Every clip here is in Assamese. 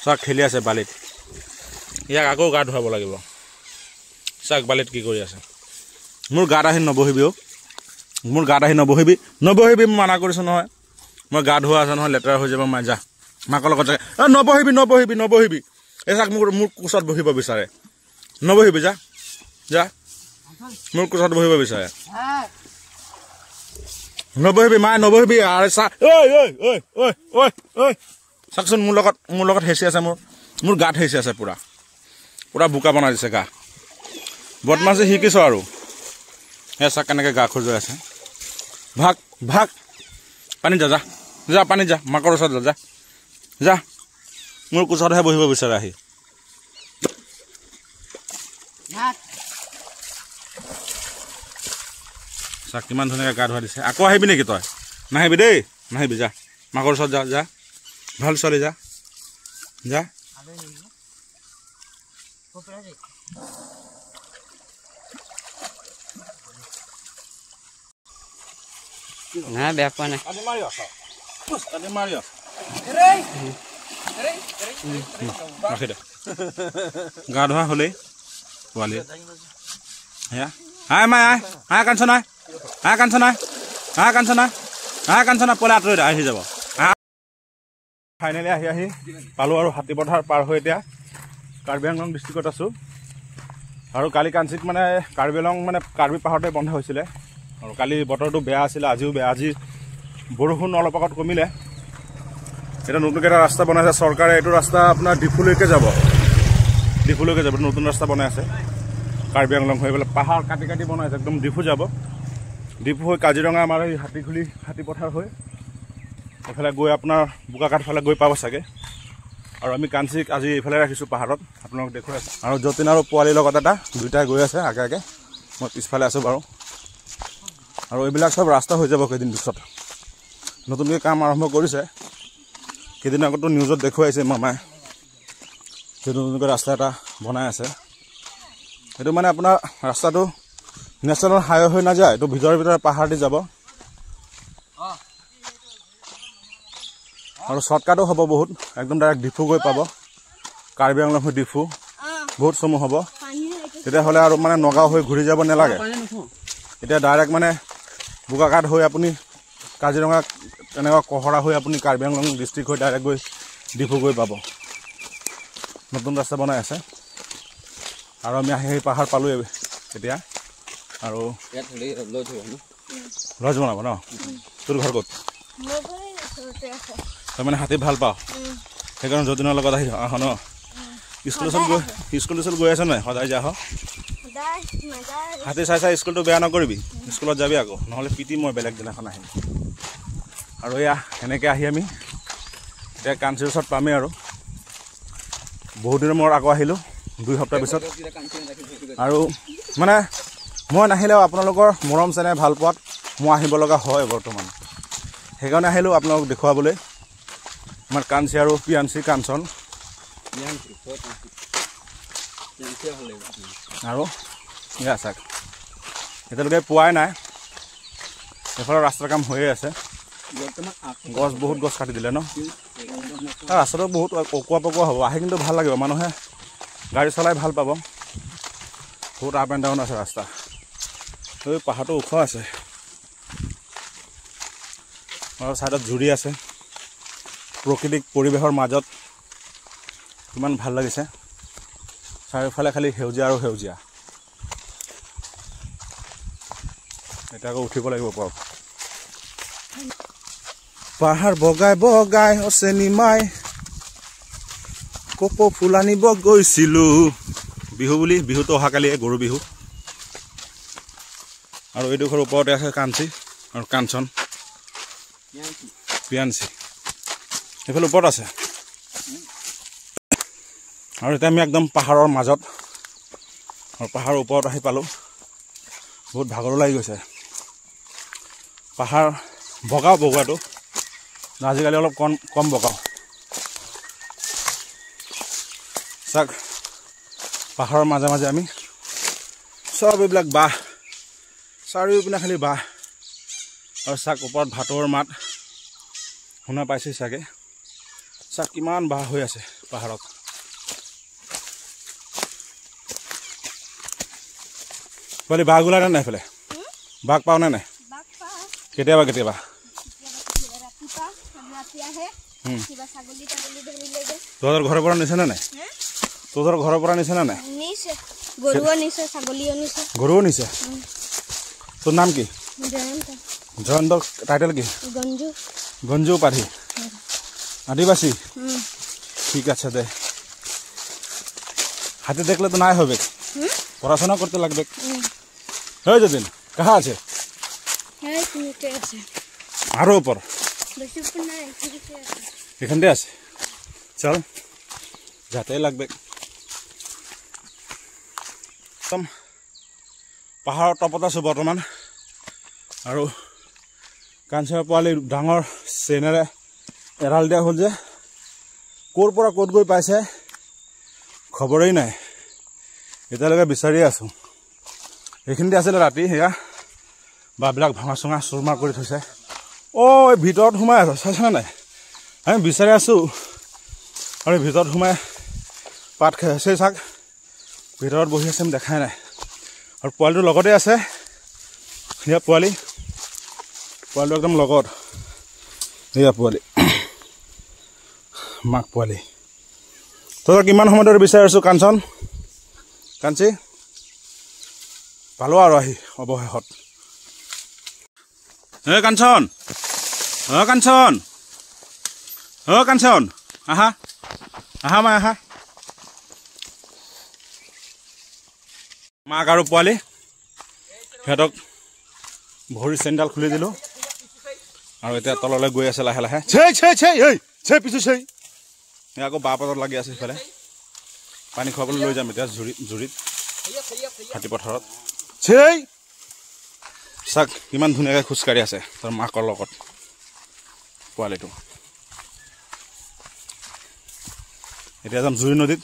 চাক খেলি আছে বালিত ইয়াক আকৌ গা ধুৱাব লাগিব চাক বালিত কি কৰি আছে মোৰ গাত আহি নবহিবি মোৰ গাত আহি নবহিবি মই মানা কৰিছোঁ নহয় মই গা ধোৱা আছে নহয় লেতেৰা হৈ যাব মাই যা মাকৰ লগত নবহিবি এই চাক মোৰ কোচত বহিব বিচাৰে নবহিবি যা যা মোৰ কোচত বহিব বিচাৰে নবহিবি মায়ে নবহিবি আৰে চা ঐ চাকচোন মোৰ লগত হেঁচি আছে মোৰ গাত হেঁচি আছে পুৰা বোকা বনাই দিছে গা বদমাছি শিকিছ আৰু সেই চাক কেনেকৈ গা খজুৱাই আছে ভাগ পানীত যা পানীত যা মাকৰ ওচৰত যা মোৰ কোচতহে বহিব বিচাৰে আহি চাক কিমান ধুনীয়াকৈ গা ধুৱাই দিছে আকৌ আহিবি নেকি তই নাহিবি দেই নাহিবি যা মাকৰ ওচৰত যা ভাল ছোৱালী যা না বেয়া পোৱা নাই গা ধোৱা হ'লেই পোৱালি হাই মাই আহ কাঞ্চনা পলে আঁতৰি আহি যাব ফাইনেলি আহি পালোঁ আৰু হাতী পথাৰ পাৰ হৈ এতিয়া কাৰ্বি আংলং ডিষ্ট্ৰিক্টত আছোঁ আৰু কালি কাঞ্চিত মানে কাৰ্বি আংলং মানে কাৰ্বি পাহাৰতে বন্ধ হৈছিলে আৰু কালি বতৰটো বেয়া আছিলে আজিও বেয়া আজি বৰষুণ অলপ আগত কমিলে এটা নতুনকৈ এটা ৰাস্তা বনাইছে চৰকাৰে এইটো ৰাস্তা আপোনাৰ ডিফুলৈকে যাব নতুন ৰাস্তা বনাই আছে কাৰ্বি আংলং হৈ পেলাই পাহাৰ কাটি বনাইছে একদম ডিফু যাব ডিফু হৈ কাজিৰঙা আমাৰ এই হাতী পথাৰ হৈ এইফালে গৈ আপোনাৰ বোকাঘাট ফালে গৈ পাব চাগে আৰু আমি কাঞ্চিক আজি এইফালে ৰাখিছোঁ পাহাৰত আপোনালোক দেখুৱাই আছোঁ আৰু যতীন আৰু পোৱালিৰ লগত এটা দুয়োটাই গৈ আছে আগে মই পিছফালে আছোঁ বাৰু আৰু এইবিলাক চব ৰাস্তা হৈ যাব কেইদিন পিছত নতুনকৈ কাম আৰম্ভ কৰিছে কেইদিন আগতো নিউজত দেখুৱাইছে মামাই যে নতুনকৈ ৰাস্তা এটা বনাই আছে এইটো মানে আপোনাৰ ৰাস্তাটো নেশ্যনেল হাইৱে হৈ নাযায় এইটো ভিতৰে পাহাৰ দি যাব আৰু শ্বৰ্টকাটো হ'ব বহুত একদম ডাইৰেক্ট ডিফু গৈ পাব কাৰ্বি আংলং হৈ ডিফু বহুত চমু হ'ব তেতিয়াহ'লে আৰু মানে নগাঁও হৈ ঘূৰি যাব নালাগে এতিয়া ডাইৰেক্ট মানে বোকাঘাট হৈ আপুনি কাজিৰঙা তেনেকুৱা কহৰা হৈ আপুনি কাৰ্বি আংলং ডিষ্ট্ৰিক্ট হৈ ডাইৰেক্ট গৈ ডিফু গৈ পাব নতুন ৰাস্তা বনাই আছে আৰু আমি আহি সেই পাহাৰ পালোঁ এতিয়া আৰু লজ বনাব ন তোৰ ঘৰ ক'ত তই মানে হাতী ভাল পাওঁ সেইকাৰণে যতীনৰ লগত আহ ন স্কুল গৈ আছ নাই সদায় যা হাতী চাই স্কুলটো বেয়া নকৰিবি স্কুলত যাবি আকৌ নহ'লে পিটি মই বেলেগ দিনাখন আহিম আৰু এয়া এনেকৈ আহি আমি এতিয়া কাঞ্চিৰ ওচৰত পামেই আৰু বহুত দিনৰ মূৰত আকৌ আহিলোঁ 2 সপ্তাহ পিছত আৰু মানে মই নাহিলেও আপোনালোকৰ মৰম চেনেহ ভাল পোৱাত মই আহিব লগা হয় বৰ্তমান সেইকাৰণে আহিলোঁ আপোনালোকক দেখুৱাবলৈ আমাৰ কাঞ্চি আৰু পিয়াঞ্চি কাঞ্চন আৰু এয়া চাওক এতিয়ালৈকে পোৱাই নাই এইফালে ৰাস্তাৰ কাম হৈয়ে আছে বহুত গছ কাটি দিলে ন ৰাস্তাটো বহুত অকোৱা হ'ব আহি কিন্তু ভাল লাগিব মানুহে গাড়ী চলাই ভাল পাব বহুত আপ এণ্ড ডাউন আছে ৰাস্তা এই পাহাৰটো ওখ আছে আৰু ছাইডত জুৰি আছে প্ৰাকৃতিক পৰিৱেশৰ মাজত কিমান ভাল লাগিছে চাৰিওফালে খালি সেউজীয়া আৰু সেউজীয়া এতিয়া আকৌ উঠিব লাগিব ওপৰত পাহাৰ বগাই অচেনিমাই কপৌ ফুল আনিব গৈছিলোঁ বিহু বুলি বিহুটো অহাকালিয়ে গৰু বিহু আৰু এইডোখৰ ওপৰতে আছে কাঞ্চি আৰু কাঞ্চন পিয়াঞ্চি এইফালে ওপৰত আছে আৰু এতিয়া আমি একদম পাহাৰৰ মাজত আৰু পাহাৰৰ ওপৰত আহি পালোঁ বহুত ভাগৰো লাগি গৈছে পাহাৰ বগোৱাটো আজিকালি অলপ কম বগাওঁ চাওক পাহাৰৰ মাজে মাজে আমি চব এইবিলাক বাঁহ চাৰিওপিনে খালি বাঁহ আৰু চাওক ওপৰত ভাটৌৰ মাত শুনা পাইছে চাগে চাক কিমান বাঁহ হৈ আছে পাহাৰত। পোৱালি বাঘ ওলাই নাই এইফালে? বাঘ পাওঁ নে নাই? কেতিয়াবা কেতিয়াবা তোৰ ঘৰৰ পৰা নিছে নে নাই? তোৰ ঘৰৰ পৰা নিছে নে নাই? গৰুও নিছে। তোৰ নাম কি? জয়ন্ত। টাইটেল কি? গঞ্জু উপাধি। আদিবাসী। ঠিক আছে দে। হাতে দেখলে তো নাই হবে, পড়াশোনা করতে লাগবে। হয়ে যেদিন কাহা আছে? আরো উপর এখানতে আছে। চল যাতে লাগবে। পাহাৰৰ টপত আছো বৰ্তমান, আৰু কাঞ্চৰ পোৱালি ডাঙৰ চেনেৰে এৰাল দিয়া হ'ল যে ক'ৰ পৰা ক'ত গৈ পাইছে খবৰেই নাই। এতিয়ালৈকে বিচাৰি আছো। এইখিনিতে আছিলে ৰাতি, সেয়া বাবিলাক ভাঙা চুঙা চুৰমাৰ কৰি থৈছে। এই ভিতৰত সোমাই আছে, চাইছেনে নাই? আমি বিচাৰি আছো আৰু ভিতৰত সোমাই পাত খাই আছে। চাক ভিতৰত বহি আছে, আমি দেখাই নাই। আৰু পোৱালিটোৰ লগতে আছে, সেয়া পোৱালিটো একদম লগত। সেয়া পোৱালি, মাক পোৱালি। তই কিমান সময় ধৰি বিচাৰি আছো কাঞ্চন? কাঞ্চি পালো আৰু আহি অৱশেষত। কাঞ্চন, কাঞ্চন, কাঞ্চন, আহা আহা মাই আহা। মাক আৰু পোৱালি, সিহঁতক ভৰি চেণ্ডাল খুলি দিলো আৰু এতিয়া তললৈ গৈ আছে লাহে লাহে। পিছু আকৌ বাঁহ পাতত লাগি আছে সিফালে। পানী খুৱাবলৈ লৈ যাম এতিয়া জুৰিত হাতী পথাৰত। চাক কিমান ধুনীয়াকৈ খোজকাঢ়ি আছে তাৰ মাকৰ লগত পোৱালিটো। এতিয়া যাম জুৰি নদীত।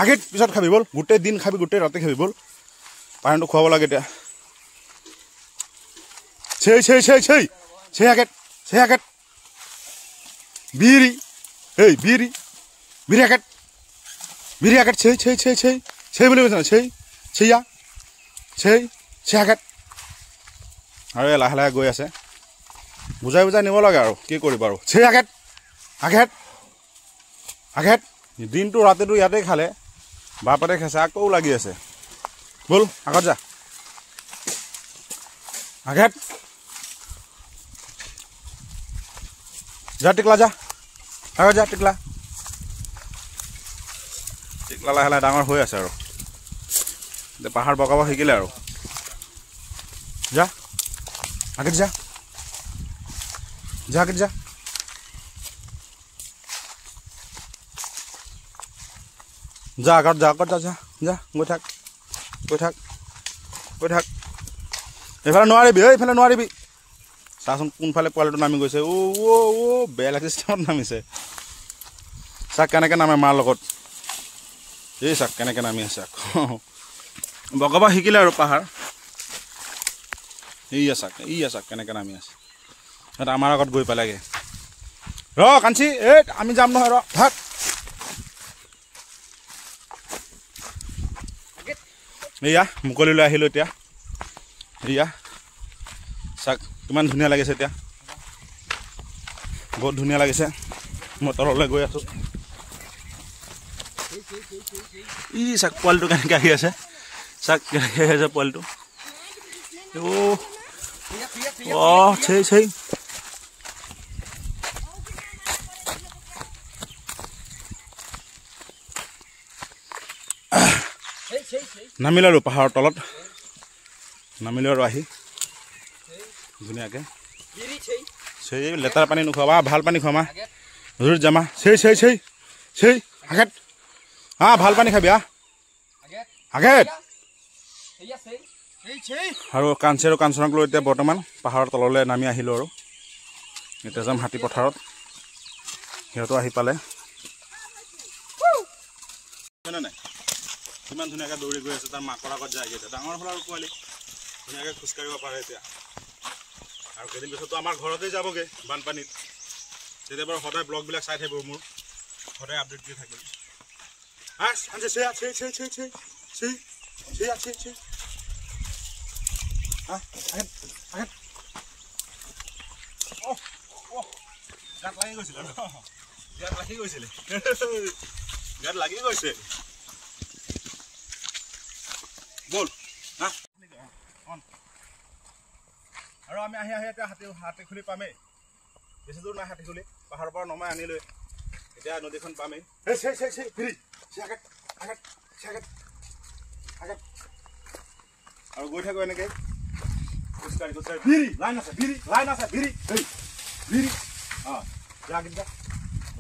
আগিত পিছত খাবি বল, গোটেই দিন খাবি, গোটেই ৰাতি খাবি বল। পানীটো খুৱাব লাগে এতিয়া। আগেত বিৰি আগেত বুলি কৈছে আগেত। আৰু লাহে লাহে গৈ আছে, বুজাই নিব লাগে আৰু কি কৰিব আৰু। আগেত দিনটো ৰাতিটো ইয়াতে খালে, বাপাতে খাইছে, আকৌ লাগি আছে। বল আগত যা। আগেত যা, টিকলা যা, আগত যা। টিকলা লাহে লাহে ডাঙৰ হৈ আছে আৰু এতিয়া পাহাৰ বগাব শিকিলে আৰু। যা আগত যা, আগত যা। যা আগত যা, গৈ থাক। এইফালে নোৱাৰিবি, চাচোন কোনফালে পোৱালিটো নামি গৈছে। বেলেগ চিষ্টেমত নামিছে। চাক কেনেকে নামে মাৰ লগত। চাক কেনেকে নামি আছে, বগাব শিকিলে আৰু পাহাৰ। চাক কেনেকে নামি আছে। সিহঁত আমাৰ আগত গৈ পালেগে। কাঞ্চি আমি যাম নহয়, ভাত। মুকলি লৈ আহিলো এতিয়া। চাক কিমান ধুনীয়া লাগিছে এতিয়া, বহুত ধুনীয়া লাগিছে। মই তললৈ গৈ আছো। চাক পোৱালিটো কেনেকে আহি আছে, চাক কেনেকে আহি আছে পোৱালিটো। নামিলো আৰু পাহাৰৰ তলত নামিলো আৰু আহি ধুনীয়াকে। লেতেৰা পানী নোখোৱাবা, ভাল পানী খোৱামা। জুৰিত যামা। আগেত ভাল পানী খাবি। আগেত আৰু কাঞ্চি আৰু কাঞ্চনক লৈ এতিয়া বৰ্তমান পাহাৰৰ তললৈ নামি আহিলো আৰু এতিয়া যাম হাতী পথাৰত। সিহঁতো আহি পালে। নাই কিমান ধুনীয়াকৈ দৌৰি গৈ আছে, তাৰ মাকৰ আগত যায়গৈ। এতিয়া ডাঙৰ হ'ল আৰু পোৱালি ধুনীয়াকৈ খোজকাঢ়িব পাৰে এতিয়া। আৰু কেইদিন পিছততো আমাৰ ঘৰতেই যাবগৈ বানপানীত। তেতিয়া বাৰু সদায় ব্লগবিলাক চাই থাকিব মোৰ সদায় আপডেট দি থাকিব গাত লাগি গৈছিলে গাত লাগি গৈছে বল আৰু আমি আহি এতিয়া হাতী খুলি পামেই বেছি দূৰ নাই হাতী খুলি পাহাৰৰ পৰা নমাই আনিলৈ এতিয়া নদীখন পামেই আৰু গৈ থাকো এনেকে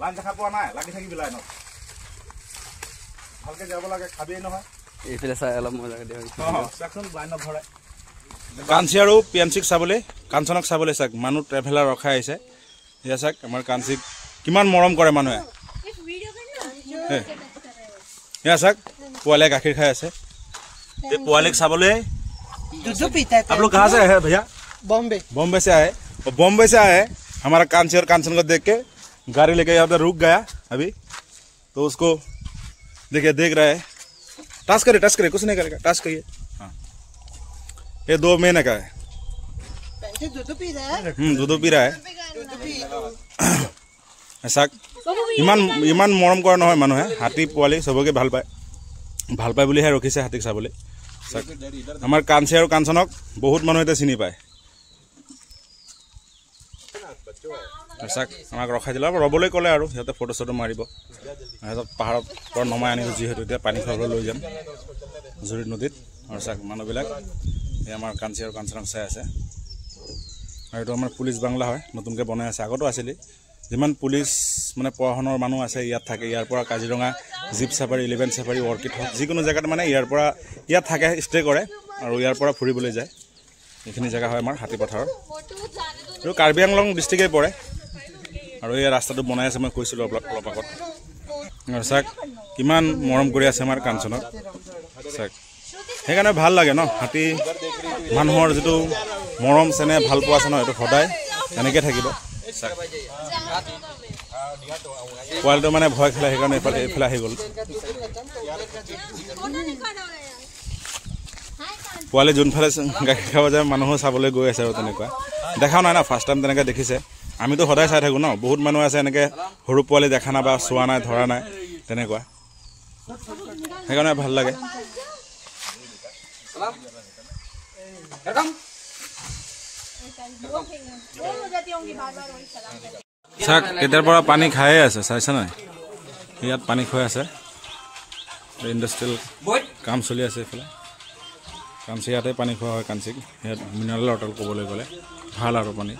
লাইন দেখা পোৱা নাই লাগি থাকিবি লাইনত ভালকে যাব লাগে খাবিয়েই নহয় এইফালে চাই অলপ মজা লাইনত ভৰাই কাঞ্চি আৰু পিয়াঞ্চিক চাবলৈ কাঞ্চনক চাবলৈ চাওক মানুহ ট্ৰেভেলাৰ ৰখাই আহিছে এয়া চাওক আমাৰ কাঞ্চিক কিমান মৰম কৰে মানুহে এয়া চাওক পোৱালীয়ে গাখীৰ খাই আছে এই পোৱালীক চাবলৈ आप लोग कहाँ से आए हैं भैया बॉम्बे से आए और बॉम्बे से आए हमारा कांची और कांचन को देख के गाड़ी लेके यहाँ पे रुक गया अभी तो उसको देखिए देख रहा है टच करे कुछ नहीं करेगा टच करिए हाँ ये 2 महीने का है दूध पी रहा है ऐसा इमान मरम কৰা নহয় মানুহে হাতী পোৱালি সবকে ভাল পায় বুলিহে ৰখিছে হাতীক চাবলৈ আমাৰ কাঞ্চি আৰু কাঞ্চনক বহুত মানুহ এটা চিনি পায় আমাক ৰখাই দিলে ৰ'বলৈ ক'লে আৰু সিহঁতে ফটো চটো মাৰিব সিহঁতক পাহাৰৰ পৰা নমাই আনিছোঁ যিহেতু এতিয়া পানী খাবলৈ লৈ যাম জুৰি নদীত আৰু চাওক মানুহবিলাক এই আমাৰ কাঞ্চি আৰু কাঞ্চনক চাই আছে আৰু এইটো আমাৰ পুলিচ বাংলা হয় নতুনকৈ বনাই আছে আগতো আছিলে যিমান পুলিচ মানে প্ৰশাসনৰ মানুহ আছে ইয়াত থাকে ইয়াৰ পৰা Kaziranga jeep safari 11 safari orchid হওক যিকোনো জেগাত মানে ইয়াত থাকে ষ্টে কৰে আৰু ইয়াৰ পৰা ফুৰিবলৈ যায় এইখিনি জেগা হয় আমাৰ হাতীপথাৰৰ আৰু কাৰ্বি আংলং ডিষ্ট্ৰিক্টেই পৰে আৰু এই ৰাস্তাটো বনাই আছে মই কৈছিলোঁ অলপ আগত আৰু চাওক কিমান মৰম কৰি আছে আমাৰ কাঞ্চনক চাওক সেইকাৰণে ভাল লাগে ন হাতী মানুহৰ যিটো মৰম চেনেহ ভাল পোৱা আছে ন এইটো সদায় এনেকৈ থাকিব পোৱালিটো মানে ভয় খেলে সেইকাৰণে এইফালে আহি গ'ল পোৱালি যোনফালে গাখীৰ খাব যায় মানুহো চাবলৈ গৈ আছে আৰু তেনেকুৱা দেখাও নাই না ফাৰ্ষ্ট টাইম তেনেকৈ দেখিছে আমিতো সদায় চাই থাকোঁ ন বহুত মানুহ আছে এনেকৈ সৰু পোৱালি দেখা নাই বা চোৱা নাই ধৰা নাই তেনেকুৱা সেইকাৰণে ভাল লাগে চাওক কেতিয়াৰ পৰা পানী খায়ে আছে চাইছে নাই ইয়াত পানী খুৱাই আছে ইণ্ডাষ্ট্ৰিয়েল কাম চলি আছে এইফালে কাঞ্চি ইয়াতে পানী খোৱা হয় কাঞ্চিক ইয়াত মিনাৰেল ৱাটাৰ ক'বলৈ গ'লে ভাল আৰু পানী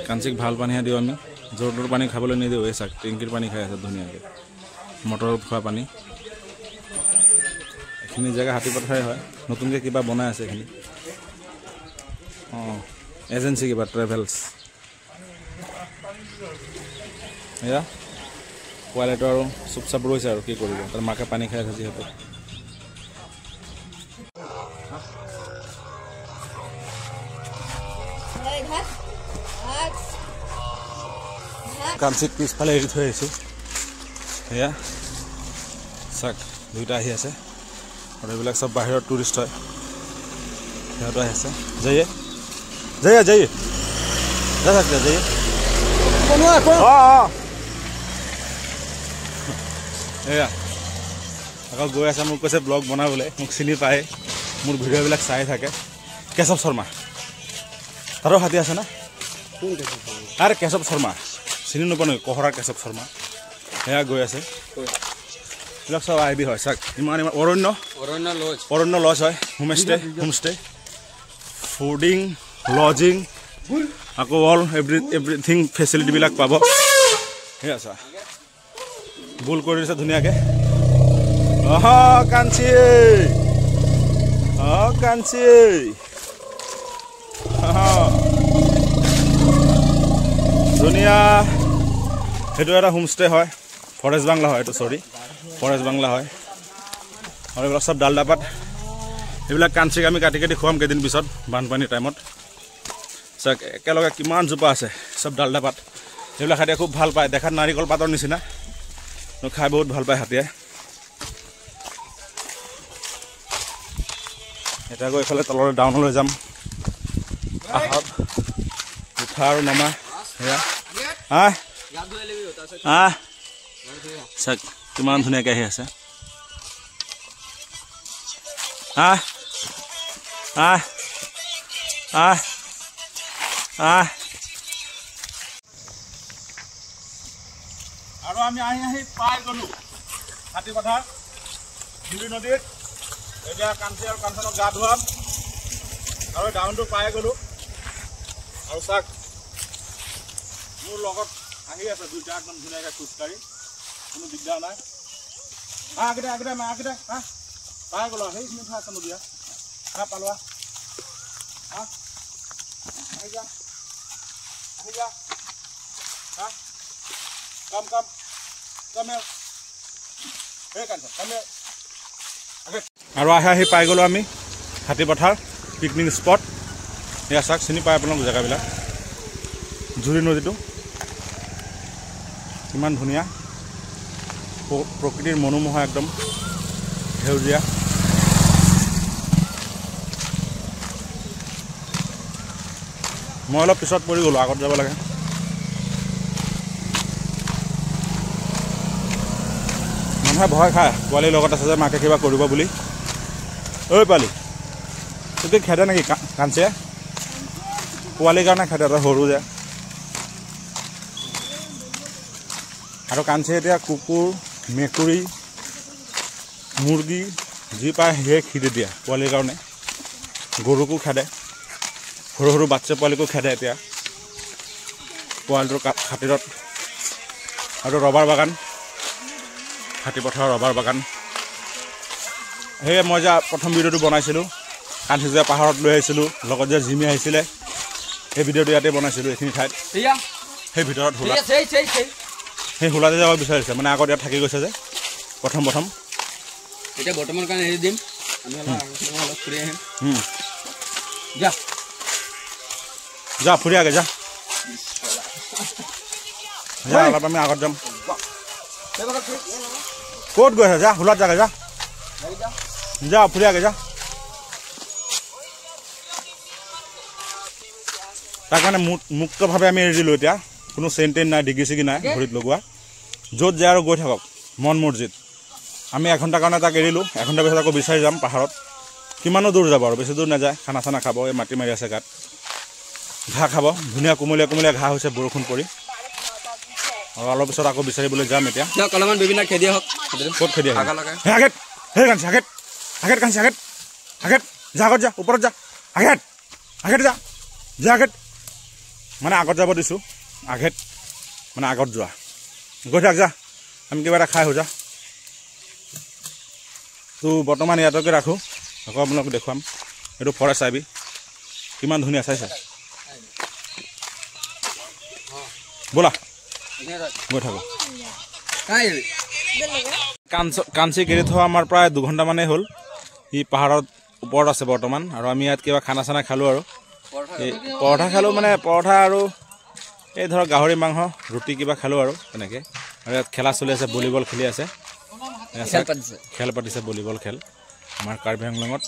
কাঞ্চিক ভাল পানীহে দিওঁ আমি য'ৰ ত'ৰ পানী খাবলৈ নিদিওঁ এই চাওক টেংকিৰ পানী খাই আছে ধুনীয়াকৈ মটৰত খোৱা পানী এইখিনি জেগা হাতীপথাৰে হয় নতুনকৈ কিবা বনাই আছে এইখিনি অঁ এজেঞ্চি কিবা ট্ৰেভেলছ এয়া পোৱালিটো আৰু চুপচাপ ৰৈছে আৰু কি কৰিব তাৰ মাকে পানী খাই আছে যিহেতু কাঞ্চিক পিছফালে এৰি থৈ আহিছোঁ এয়া চাওক দুইটা আহি আছে আৰু এইবিলাক চব বাহিৰৰ টুৰিষ্ট হয় সিহঁতো আহি আছে যায়ে जा सकते जाइए এয়া আকৌ গৈ আছে মোক কৈছে ব্লগ বনাবলৈ মোক চিনি পায় মোৰ ভিডিঅ'বিলাক চাই থাকে কেশৱ শৰ্মা তাৰো হাতী আছে না আৰে কেশৱ শৰ্মা চিনি নোপোৱা নেকি কহৰাৰ কেশৱ শৰ্মা সেয়া গৈ আছে এইবিলাক চব আইবি হয় চাওক ইমান অৰণ্য লজ হয় হোমষ্টে ফুডিং লজিং আকৌ অল এভৰিথিং ফেচিলিটিবিলাক পাব সেয়া চা গোল কৰি দিছে ধুনীয়াকৈ কাঞ্চি ধুনীয়া সেইটো এটা হোমষ্টে হয় ফৰেষ্ট বাংলা হয় এইটো ফৰেষ্ট বাংলা হয় আৰু এইবিলাক চব ডালদাপাত এইবিলাক কাঞ্চিক আমি কাটি খুৱাম কেইদিন পিছত বানপানীৰ টাইমত চাওক একেলগে কিমান জোপা আছে চব ডালদাপাত এইবিলাক হাতীয়ে খুব ভাল পায়, দেখাত নাৰিকল পাতৰ নিচিনা, খাই বহুত ভাল পায় হাতীয়ে। এতিয়া গৈ এইফালে তললৈ ডাউনলৈ যাম, পাহাৰত উঠা আৰু নমা। সেয়া চাওক কিমান ধুনীয়াকৈ আহি আছে। আৰু আমি আহি পাই গ'লো হাতী পথাৰ ধুলি নদীত। এতিয়া কাঞ্চি আৰু কাঞ্চনক গা ধুৱাম আৰু ডাউনটো পাই গ'লো। আৰু চাওক মোৰ লগত আহি আছে দুইটা একদম ধুনীয়াকৈ খোজকাঢ়ি, কোনো দিগদাৰ নাই। আগতে পাই গ'লো সেইখিনি ঠাই আছে নদীয়া পালোৱা। আহি যা আৰু আহি পাই গ'লো আমি হাতী পথাৰ পিকনিক স্পট। এয়া চাওক চিনি পাই আপোনালোক জেগাবিলাক। জুৰি নদীটো কিমান ধুনীয়া, প্ৰকৃতিৰ মনোমোহা একদম সেউজীয়া। মই অলপ পিছত পৰি গ'লোঁ, আগত যাব লাগে। মানুহে ভয় খায় পোৱালিৰ লগত আছে যে মাকে কিবা কৰিব বুলি। ঐ পোৱালি তোকে খেদে নেকি কাঞ্চিয়ে? পোৱালিৰ কাৰণে খেদে, তই সৰু যে। আৰু কাঞ্চিয়ে এতিয়া কুকুৰ, মেকুৰী, মুৰ্গী যি পায় সেয়ে খেদি দিয়ে পোৱালিৰ কাৰণে। গৰুকো খেদে, সৰু সৰু বাচ্ছা পোৱালিকো খেদে এতিয়া পোৱালিটোৰ খাতিৰত। আৰু ৰবাৰ বাগান, হাতী পথাৰৰ ৰবাৰ বাগান। সেয়ে মই যে প্ৰথম ভিডিঅ'টো বনাইছিলোঁ, কাঞ্চি যে পাহাৰত লৈ আহিছিলোঁ, লগত যে জিমি আহিছিলে, সেই ভিডিঅ'টো ইয়াতে বনাইছিলোঁ এইখিনি ঠাইত। সেই ভিতৰত সেই হোলাতে যাব বিচাৰিছে, মানে আগত ইয়াত থাকি গৈছে যে প্ৰথম এতিয়া বৰ্তমান কাৰণে এৰি দিম, আমি অলপ ফুৰি আহিম। যা ফুৰি আগে যা অলপ আমি আগত যাম। ক'ত গৈ আছে? যা হোলাত যাগে যা ফুৰি আগে যা। তাক মানে মুক্তভাৱে আমি এৰি দিলোঁ এতিয়া, কোনো চেইন নাই, ডিগ্ৰী চিগ্ৰী নাই ভৰিত লগোৱা। য'ত যায় আৰু গৈ থাকক মন মৰ্জিত। আমি এঘণ্টাৰ কাৰণে তাক এৰিলোঁ, এঘণ্টাৰ পিছত আকৌ বিচাৰি যাম পাহাৰত। কিমানো দূৰ যাব আৰু, বেছি দূৰ নাযায়। খানা চানা খাব, এই মাটি মাৰি আছে গাত, ঘাঁহ খাব, ধুনীয়া কোমলীয়া কোমলীয়া ঘাঁহ হৈছে বৰষুণ পৰি। আৰু অলপ পিছত আকৌ বিচাৰিবলৈ যাম এতিয়া। অলপমান বিভিন্ন খেদি হওক। ক'ত খেদি আহে? আগেত সেই কাঞ্চি আগেত কাঞ্চি আগেত যা, আগত যা, ওপৰত যা, আগেত যা আগেত। মানে আগত যাব দিছোঁ, আগেত মানে আগত যোৱা। গৈ থাক যা, আমি কিবা এটা খাই হৈ যা। তো বৰ্তমান ইয়াতকে ৰাখোঁ, আকৌ আপোনালোকক দেখুৱাম। এইটো ফৰেষ্ট আইবি কিমান ধুনীয়া চাইছে। ব'লা গৈ থাকোঁ। কাঞ্চিক এৰি থোৱা আমাৰ প্ৰায় 2 ঘণ্টামানেই হ'ল। সি পাহাৰত ওপৰত আছে বৰ্তমান, আৰু আমি ইয়াত কিবা খানা চানা খালোঁ। আৰু এই পৰঠা খালোঁ, মানে পৰঠা আৰু এই ধৰক গাহৰি মাংস, ৰুটি কিবা খালোঁ আৰু তেনেকৈ। আৰু ইয়াত খেলা চলি আছে, ভলীবল খেলি আছে, খেল পাতিছে ভলীবল খেল আমাৰ কাৰ্বি আংলঙত।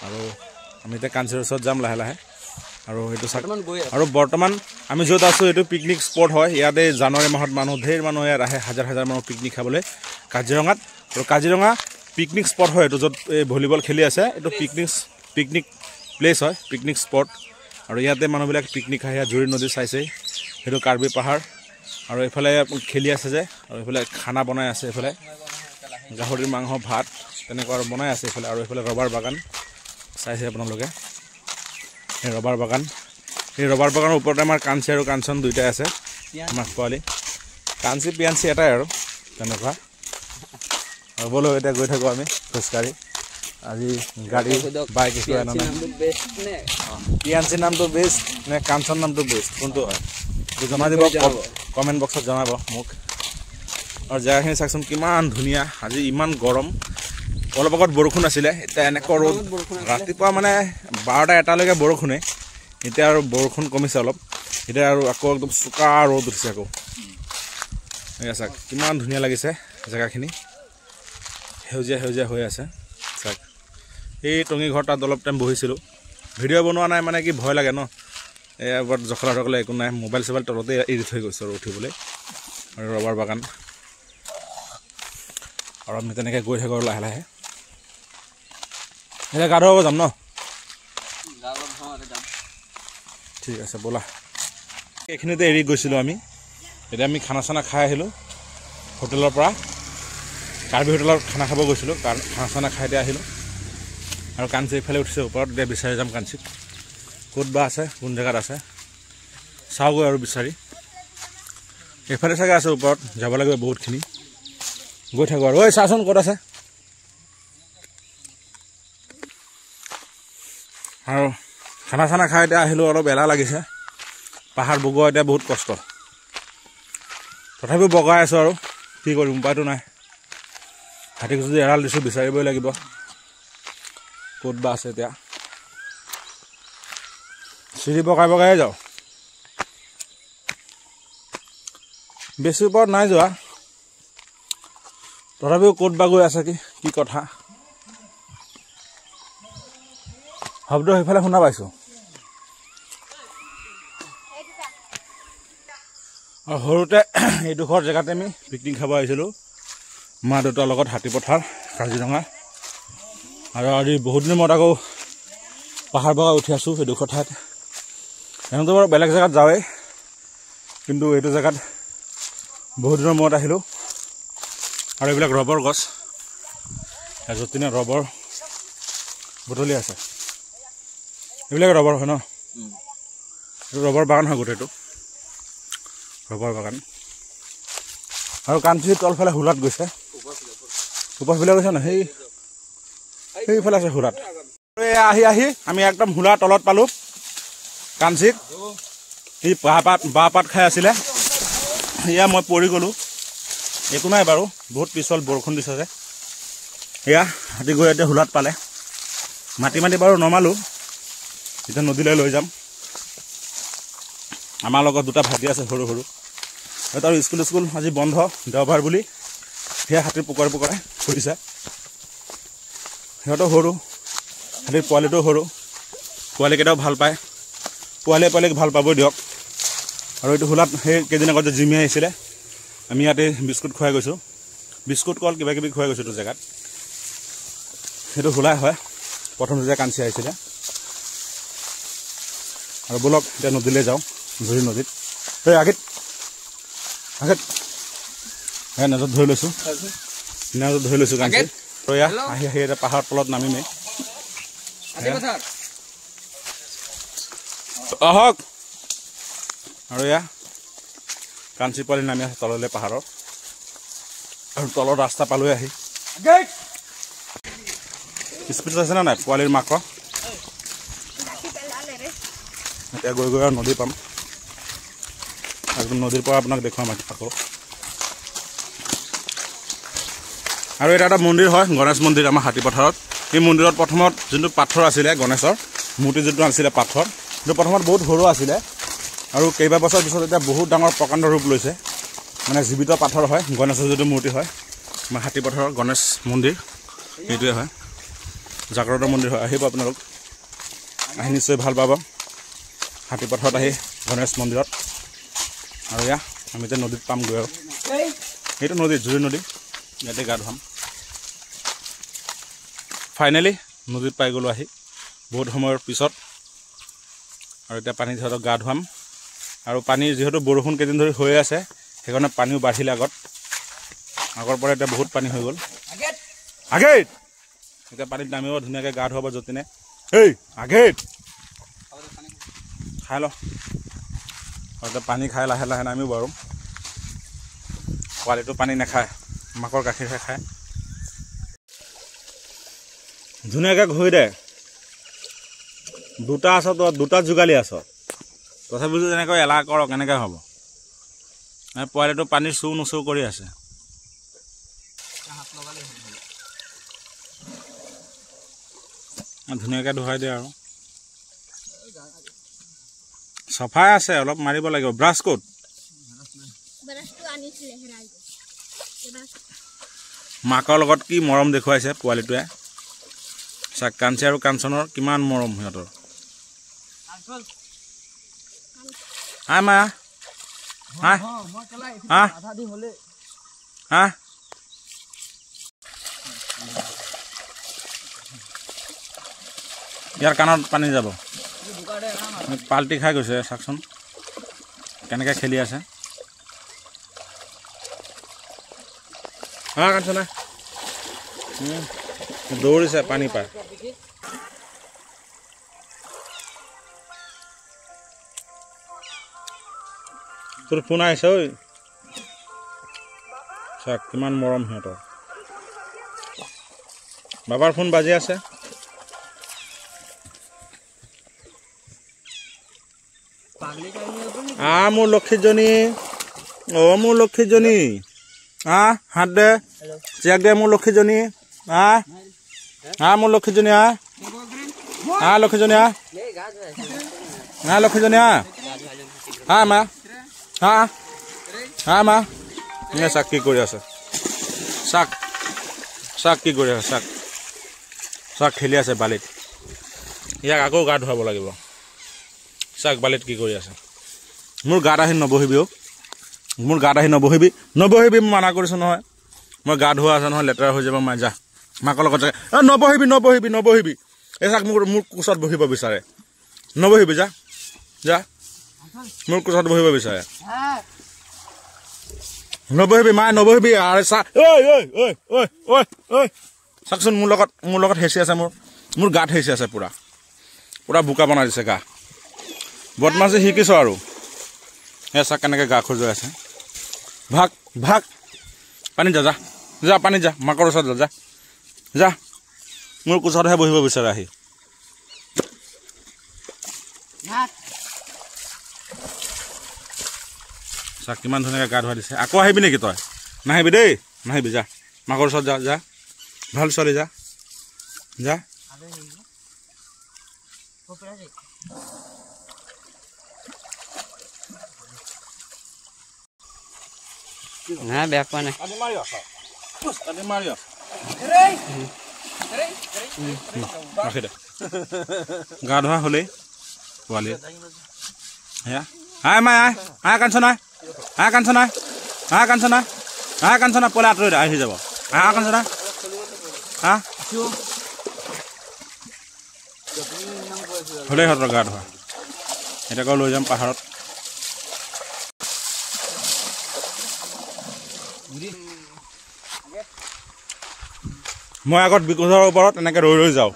আৰু আমি এতিয়া কাঞ্চিৰ ওচৰত যাম লাহে লাহে। আৰু এইটো চাক, আৰু বৰ্তমান আমি য'ত আছোঁ এইটো পিকনিক স্পট হয়। ইয়াতে জানুৱাৰী মাহত ঢেৰ মানুহ ইয়াত আহে, হাজাৰ হাজাৰ মানুহ পিকনিক খাবলৈ কাজিৰঙাত। আৰু কাজিৰঙা পিকনিক স্পট হয় এইটো, য'ত এই ভলীবল খেলি আছে। এইটো পিকনিক প্লেচ হয়, পিকনিক স্পট। আৰু ইয়াতে মানুহবিলাক পিকনিক খাই জুৰি নদী চাইছেই। সেইটো কাৰ্বি পাহাৰ। আৰু এইফালে খেলি আছে যে, আৰু এইফালে খানা বনাই আছে, এইফালে গাহৰিৰ মাংস, ভাত তেনেকুৱা আৰু বনাই আছে এইফালে। আৰু এইফালে ৰবাৰ বাগান চাইছে আপোনালোকে, এই ৰবাৰ বাগান। এই ৰবাৰ বাগানৰ ওপৰতে আমাৰ কাঞ্চি আৰু কাঞ্চন দুয়োটাই আছে, আমাৰ পোৱালি। কাঞ্চি পিয়াঞ্চি এটাই আৰু তেনেকুৱা। আৰু ব'লো এতিয়া গৈ থাকোঁ আমি খোজকাঢ়ি। আজি গাড়ী বাইক একো আনা নাই। পিয়াঞ্চি নামটো বেষ্ট নে কাঞ্চন নামটো বেষ্ট, কোনটো হয় জনাই দিব, কমেণ্ট বক্সত জনাব মোক। আৰু জেগাখিনি চাওকচোন কিমান ধুনীয়া। আজি ইমান গৰম, অলপ আগত বৰষুণ আছিলে, এতিয়া এনেকুৱা ৰ'দ। ৰাতিপুৱা মানে 12টা 1টালৈকে বৰষুণে, এতিয়া আৰু বৰষুণ কমিছে অলপ। এতিয়া আৰু আকৌ একদম চোকা ৰ'দ উঠিছে আকৌ চাওক কিমান ধুনীয়া লাগিছে জেগাখিনি সেউজীয়া সেউজীয়া হৈ আছে চাওক এই টঙি ঘৰ তাত অলপ টাইম বহিছিলোঁ ভিডিঅ' বনোৱা নাই মানে কি ভয় লাগে ন এয়া বৰ জখলা টকলা একো নাই মোবাইল চোবাইল তলতে এৰি থৈ গৈছোঁ আৰু উঠিবলৈ আৰু ৰবাৰ বাগান আৰু আমি তেনেকৈ গৈ থাকোঁ আৰু লাহে লাহে এতিয়া গা ধুৱাব যাম ন ঠিক আছে ব'লা এইখিনিতে এৰি গৈছিলোঁ আমি এতিয়া আমি খানা চানা খাই আহিলোঁ হোটেলৰ পৰা কাৰ্বি হোটেলত খানা খাব গৈছিলোঁ খানা চানা খাই এতিয়া আহিলোঁ আৰু কাঞ্চি এইফালে উঠিছে ওপৰত এতিয়া বিচাৰি যাম কাঞ্চিক ক'ত বা আছে কোন জেগাত আছে চাওঁগৈ আৰু বিচাৰি এইফালে চাগে আছে ওপৰত যাব লাগিব বহুতখিনি গৈ থাকোঁ আৰু ঐ চাচোন ক'ত আছে আৰু খানা চানা খাই এতিয়া আহিলোঁ অলপ এলাহ লাগিছে পাহাৰ বগোৱা এতিয়া বহুত কষ্ট তথাপিও বগাই আছোঁ আৰু কি কৰিম উপায়তো নাই হাতীক যদি এৰাল দিছোঁ বিচাৰিবই লাগিব ক'ত বা আছে এতিয়া চিৰি বগাই বগাই যাওঁ বেছি ওপৰত নাই যোৱা তথাপিও ক'ত বা গৈ আছে কি কথা শব্দ সেইফালে শুনা পাইছোঁ আৰু সৰুতে এইডোখৰ জেগাতে আমি পিকনিক খাব আহিছিলোঁ মা দেউতাৰ লগত হাতীপথাৰ কাজিৰঙা আৰু আজি বহুত দিনৰ মূৰত আকৌ পাহাৰ বগাই উঠি আছোঁ এইডোখৰ ঠাইত এনেতো বাৰু বেলেগ জেগাত যাওঁৱেই কিন্তু এইটো জেগাত বহুত দিনৰ মূৰত আহিলোঁ আৰু এইবিলাক ৰবৰ গছ য'ত ৰবৰ বুটলি আছে এইবিলাক ৰবৰ হয় ন এইটো ৰবৰ বাগান হয় গোটেইটো ৰবৰ বাগান আৰু কাঞ্চি তলফালে হোলাত গৈছে ওপৰফালে গৈছে ন সেইফালে আছে হোলাত আহি আহি আমি একদম হোলাৰ তলত পালোঁ কাঞ্চিক সি বাঁহ পাত খাই আছিলে এয়া মই পৰি গ'লোঁ একো নাই বাৰু বহুত পিছল বৰষুণ দিছে যে এয়া হাতী গৈ এতিয়া হোলাত পালে মাতি মাতি বাৰু নমালোঁ এতিয়া নদীলৈ লৈ যাম আমাৰ লগত দুটা ভাইটি আছে সৰু সৰু আৰু স্কুল আজি বন্ধ দেওবাৰ বুলি সেয়া হাতীৰ পুকৰাই ফুৰিছে সিহঁতো সৰু হাতীৰ পোৱালিটো সৰু পোৱালিকেইটাও ভাল পায় পোৱালিক ভাল পাবই দিয়ক আৰু এইটো হোলাত সেই কেইদিন আগত যে জিমি আহিছিলে আমি ইয়াতে বিস্কুট খুৱাই গৈছোঁ বিস্কুট কল কিবা কিবি খুৱাই গৈছোঁ এইটো জেগাত সেইটো হোলাই হয় প্ৰথম যেতিয়া কাঞ্চি আহিছিলে আৰু বলক এতিয়া নদীলৈ যাওঁ জুৰি নদীত এই আগত নেজত ধৰি লৈছোঁ কাঞ্চি এয়া আহি আহি এতিয়া পাহাৰৰ তলত নামিমেই আহক আৰু এয়া কাঞ্চি পোৱালি নামি আছে তললৈ পাহাৰৰ আৰু তলৰ ৰাস্তা পালৈ আহি স্পীড আছে নে নাই পোৱালিৰ মাকৰ এতিয়া গৈ আৰু নদী পাম একদম নদীৰ পৰা আপোনাক দেখুৱাম আকৌ আৰু এটা মন্দিৰ হয় গণেশ মন্দিৰ আমাৰ হাতীপথাৰত এই মন্দিৰত প্ৰথমত যোনটো পাথৰ আছিলে গণেশৰ মূৰ্তি যোনটো আছিলে পাথৰ সেইটো প্ৰথমত বহুত সৰু আছিলে আৰু কেইবাবছৰ পিছত এতিয়া বহুত ডাঙৰ প্ৰকাণ্ড ৰূপ লৈছে মানে জীৱিত পাথৰ হয় গণেশৰ যিটো মূৰ্তি হয় আমাৰ হাতীপথাৰৰ গণেশ মন্দিৰ সেইটোৱে হয় জাগ্ৰত মন্দিৰ হয় আহিব আপোনালোক আহি নিশ্চয় ভাল পাব হাতীপথাৰত আহি গণেশ মন্দিৰত আৰু এয়া আমি এতিয়া নদীত পামগৈ আৰু সেইটো নদী জুৰি নদী ইয়াতে গা ধুৱাম ফাইনেলি নদীত পাই গ'লোঁ আহি বহুত সময়ৰ পিছত আৰু এতিয়া পানীত সিহঁতক গা ধুৱাম আৰু পানী যিহেতু বৰষুণ কেইদিন ধৰি হৈ আছে সেইকাৰণে পানীও বাঢ়িলে আগৰ পৰা এতিয়া বহুত পানী হৈ গ'ল আগেত এতিয়া পানীত নামিব ধুনীয়াকৈ গা ধুৱাব যতীনে এই আগেত খাই ল আৰু এতিয়া পানী খাই লাহে লাহে নামিব বাৰু পোৱালিটো পানী নাখায় মাকৰ গাখীৰহে খায় ধুনীয়াকৈ ঘূৰি দে দুটা আছ তই দুটা যোগালি আছ তথাপিও যদি এনেকৈ এলাহ কৰ কেনেকৈ হ'ব পোৱালিটো পানী চুৰ নুচুৰ কৰি আছে ধুনীয়াকৈ ধুৱাই দিয়ে আৰু সফাই আছে অলপ মাৰিব লাগিব ব্ৰাছ কোট মাকৰ লগত কি মৰম দেখুৱাইছে পোৱালিটোৱে চাক কাঞ্চি আৰু কাঞ্চনৰ কিমান মৰম সিহঁতৰ হাই মা হাই হা হা ইয়াৰ কাণত পানী যাব পাল্টি খাই গৈছে চাকচোন কেনেকৈ খেলি আছে হা কাঞ্চনা দৌৰিছে পানী পায় তোৰ ফোন আহিছে ঐ চাক কিমান মৰম সিহঁতৰ বাবাৰ ফোন বাজি আছে মোৰ লক্ষীজনী মোৰ লক্ষীজনী হাত দে চেক দে মোৰ লক্ষীজনী মোৰ লক্ষীজনী লক্ষীজনী লক্ষীজনী মা মা চাক কি কৰি আছে চাক চাক কি কৰি আছে চাক চাক খেলি আছে বালিত ইয়াক আকৌ গা ধুৱাব লাগিব চাক বালিত কি কৰি আছে মোৰ গাত আহি নবহিবি মোৰ গাত আহি নবহিবি মই মানা কৰিছোঁ নহয় মই গা ধোৱা আছে নহয় লেতেৰা হৈ যাব মাই যা মাকৰ লগত নবহিবি এই চাক মোৰ কোচত বহিব বিচাৰে নবহিবি যা যা মোৰ কোচত বহিব বিচাৰে নবহিবি মায়ে নবহিবি আৰে চা চাকচোন মোৰ লগত হেঁচি আছে মোৰ গাত হেঁচি আছে পুৰা বোকা বনাই দিছে গা বদমাছি শিকিছ আৰু এই চাক কেনেকৈ গা খজুৱাই আছে ভাগ পানী যা পানী যা মাকৰ ওচৰত যা মোৰ কোচতহে বহিব বিচাৰে আহি চাক কিমান ধুনীয়াকৈ গা ধুৱাই দিছে আকৌ আহিবি নেকি তই নাহিবি দেই নাহিবি যা মাকৰ ওচৰত যা ভাল ছোৱালী যা নাই বেয়া পোৱা নাই গা ধোৱা হ'লেই পোৱালি কাঞ্চনা পোৱালি আঁতৰি আহি যাব কাঞ্চনা হ'লেই সিহঁতৰ গা ধোৱা এতিয়া লৈ যাম পাহাৰত মই আগত বিকুচৰ ওপৰত এনেকৈ ৰৈ যাওঁ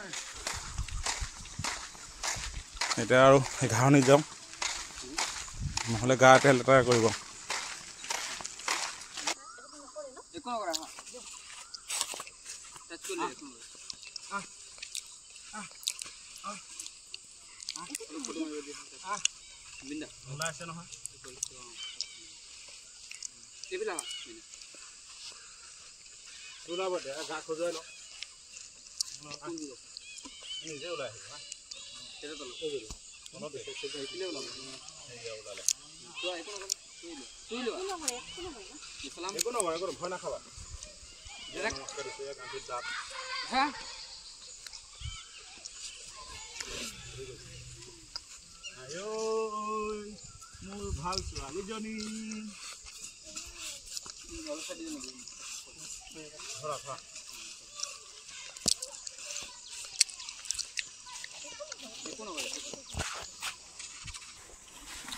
এতিয়া আৰু ঘাঁহনিত যাওঁ নহ'লে গা এতিয়া লেতেৰা কৰিব গা খজুৱাই ল নিজে ওলাই আহিব ভয় নাখাবা মোৰ ভাল ছোৱালীজনী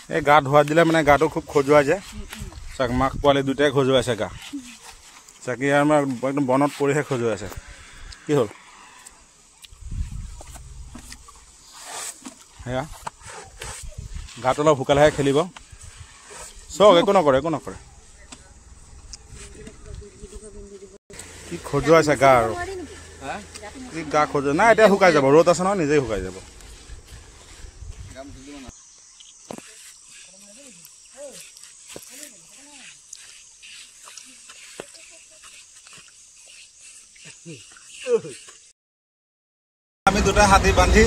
এই গা ধোৱা দিলে মানে গাটো খুব খজুৱাই যায় চাক মাক পোৱালি দুটাই খজুৱাইছে গা চাকি আমাৰ একদম বনত পৰিহে খজুৱাইছে কি হ'ল সেয়া গাটো অলপ শুকালেহে খেলিব চক একো নকৰে কি খজুৱাইছে গা আৰু কি গা খজুৱাই নাই এতিয়া শুকাই যাব ৰ'দ আছে নহয় নিজেই শুকাই যাব আমি দুটা হাতী বান্ধি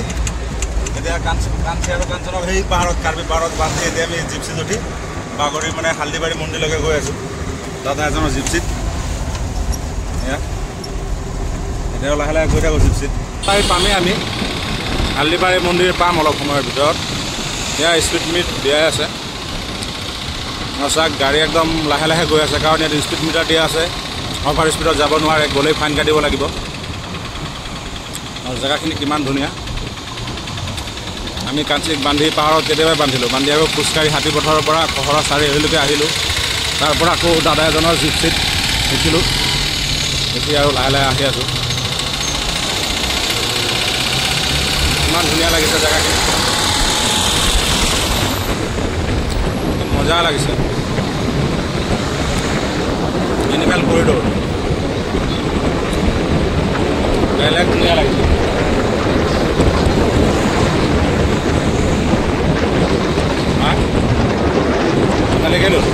এতিয়া কাঞ্চি আৰু কাঞ্চনক সেই পাহাৰত কাৰ্বি পাহাৰত বান্ধি এতিয়া আমি জিপচিত উঠি বাগৰি মানে হালদিবাৰী মন্দিৰলৈকে গৈ আছোঁ দাদা এজনৰ জিপচিত এতিয়া লাহে লাহে গৈ থাকোঁ জিপচিত পামেই আমি হালদিবাৰী মন্দিৰ পাম অলপ সময়ৰ ভিতৰত এয়া স্পীড মিট দিয়াই আছে চাওক গাড়ী একদম লাহে লাহে গৈ আছে কাৰণ ইয়াত স্পীড মিটাৰ দিয়া আছে অভাৰ স্পীডত যাব নোৱাৰে গ'লেই ফাইন কাটিব লাগিব আৰু জেগাখিনি কিমান ধুনীয়া আমি কাঞ্চিক বান্ধি পাহাৰত কেতিয়াবাই বান্ধিলোঁ বান্ধি আকৌ খোজকাঢ়ি হাতী পথাৰৰ পৰা খহৰা চাৰিআলিলৈকে আহিলোঁ তাৰ পৰা আকৌ দাদা এজনৰ জিপচিত উঠিলোঁ এতিয়া আৰু লাহে লাহে আহি আছোঁ ইমান ধুনীয়া লাগিছে জেগাখিনি মজা লাগিছে এনিমেল কৰিডৰ বেলেগ ধুনীয়া লাগিছে কেনেকৈ ল'লো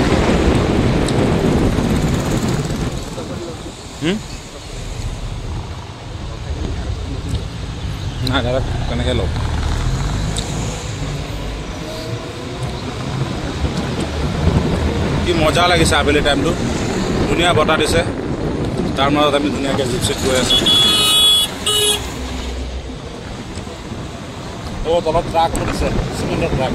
নাই দাদা কেনেকৈ লওঁ কি মজা লাগিছে আবেলি টাইমটো ধুনীয়া বতাহ দিছে তাৰ মাজত আমি ধুনীয়াকৈ জিপচিত গৈ আছোঁ তলত ট্ৰাক দিছে চিমেণ্টৰ ট্ৰাক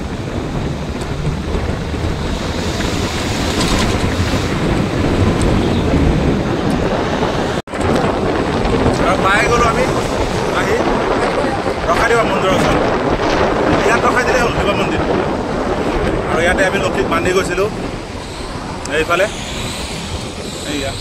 আৰু পাই গ'লোঁ আমি আহি ৰখাই দিবা মন্দিৰৰ ওচৰত ইয়াত ৰখাই দিলেই হ'ল শিৱ মন্দিৰ আৰু ইয়াতে আমি লক্ষীক বান্ধি গৈছিলোঁ এইফালে এইয়া